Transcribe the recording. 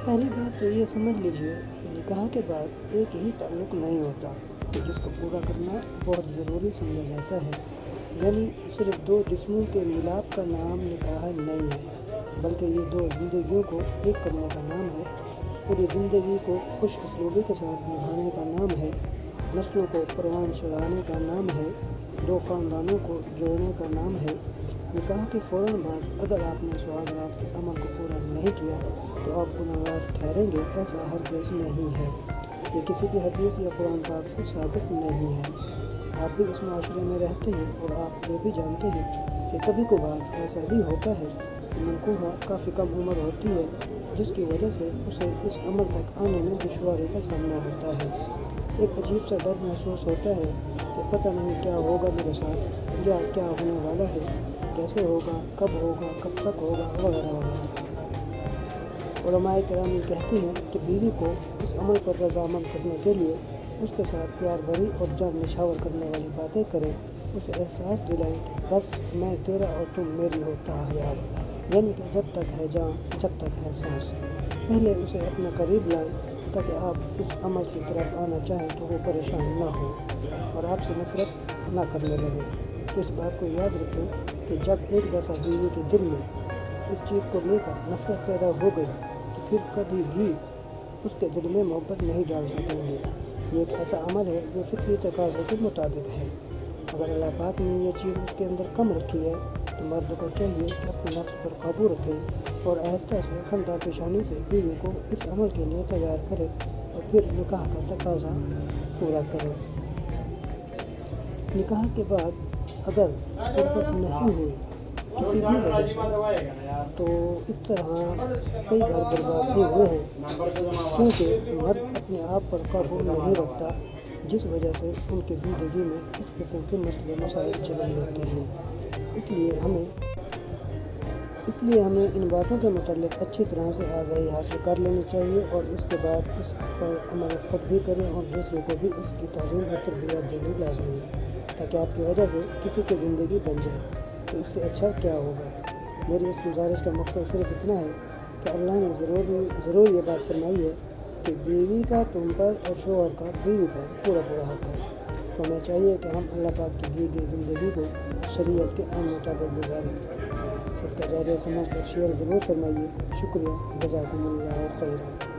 پہلی بات تو یہ سمجھ لیجئے کہ نکاح کے بعد ایک ہی تعلق نہیں ہوتا جس کو پورا کرنا بہت ضروری سمجھا جاتا ہے۔ یعنی صرف دو جسموں کے ملاپ کا نام نکاح نہیں ہے، بلکہ یہ دو زندگیوں کو ایک کرنے کا نام ہے، پوری زندگی کو خوش اسلوبی کے ساتھ نبھانے کا نام ہے، نسلوں کو پروان چڑھانے کا نام ہے، دو خاندانوں کو جوڑنے کا نام ہے۔ نکاح کے فوراً بعد اگر آپ نے سہاگ رات کے عمل کو پورا نہیں کیا تو آپ گنہگار ٹھہریں گے، ایسا ہرگز نہیں ہے۔ یہ کسی بھی حدیث یا قرآن پاک سے ثابت نہیں ہے۔ آپ بھی اس معاشرے میں رہتے ہیں اور آپ یہ بھی جانتے ہیں کہ کبھی کبھار ایسا بھی ہوتا ہے کہ منکوحہ کافی کم عمر ہوتی ہے، جس کی وجہ سے اسے اس عمل تک آنے میں دشواری کا سامنا ہوتا ہے۔ ایک عجیب سا ڈر محسوس ہوتا ہے کہ پتہ نہیں کیا ہوگا میرے ساتھ، یا کیا ہونے والا ہے، کیسے ہوگا، کب تک ہوگا، وغیرہ وغیرہ۔ علماء کرام یہ کہتے ہیں کہ بیوی کو اس عمل پر رضامند کرنے کے لیے اس کے ساتھ پیار بھری اور جان نچھاور کرنے والی باتیں کریں، اسے احساس دلائیں کہ بس میں تیرا اور تم میری ہو تا حیات، یعنی کہ جب تک ہے جان، جب تک ہے سانس۔ پہلے اسے اپنے قریب لائیں تاکہ آپ اس عمل کی طرف آنا چاہیں تو وہ پریشان نہ ہو اور آپ سے نفرت نہ کرنے لگے۔ تو اس بات کو یاد رکھیں کہ جب ایک دفعہ بیوی کے دل میں اس چیز کو لے کر نفرت پیدا ہو گئی تو پھر کبھی بھی اس کے دل میں محبت نہیں ڈال سکیں گے۔ یہ ایک ایسا عمل ہے جو فطری تقاضے کے مطابق ہے۔ اگر اللہ پاک نے یہ چیز اس کے اندر کم رکھی ہے تو مرد کو چاہیے کہ اپنے نفس پر قابو رکھے اور آہستہ سے خندہ پیشانی سے بیوی کو اس عمل کے لیے تیار کرے اور پھر نکاح کا تقاضا پورا کرے۔ نکاح کے بعد اگر تربت نہیں ہوئی کسی بھی وجہ سے تو اس طرح کئی بار برباد بھی ہوئے ہیں، کیونکہ مرد اپنے آپ پر قابو نہیں رکھتا، جس وجہ سے ان کی زندگی میں اس قسم کے مسئلے مسائل چل لیتے ہیں۔ اس لیے ہمیں ان باتوں کے متعلق اچھی طرح سے آگاہی حاصل کر لینی چاہیے اور اس کے بعد اس پر عمل خود بھی کریں اور دوسروں کو بھی اس کی تعلیم اور تربیت دینی لازمی ہے، تاکہ آپ کی وجہ سے کسی کی زندگی بن جائے۔ تو اس سے اچھا کیا ہوگا؟ میری اس گزارش کا مقصد صرف اتنا ہے کہ اللہ نے ضرور یہ بات فرمائی ہے کہ بیوی کا تم پر اور شوہر کا بیوی پر پورا حق ہے۔ تو ہمیں چاہیے کہ ہم اللہ پاک کی دی گئی زندگی کو شریعت کے عین مطابق گزاریں۔ صدقہ جاریہ سمجھ کر شیئر ضرور فرمائیے۔ شکریہ، جزاکم اللہ خیرا۔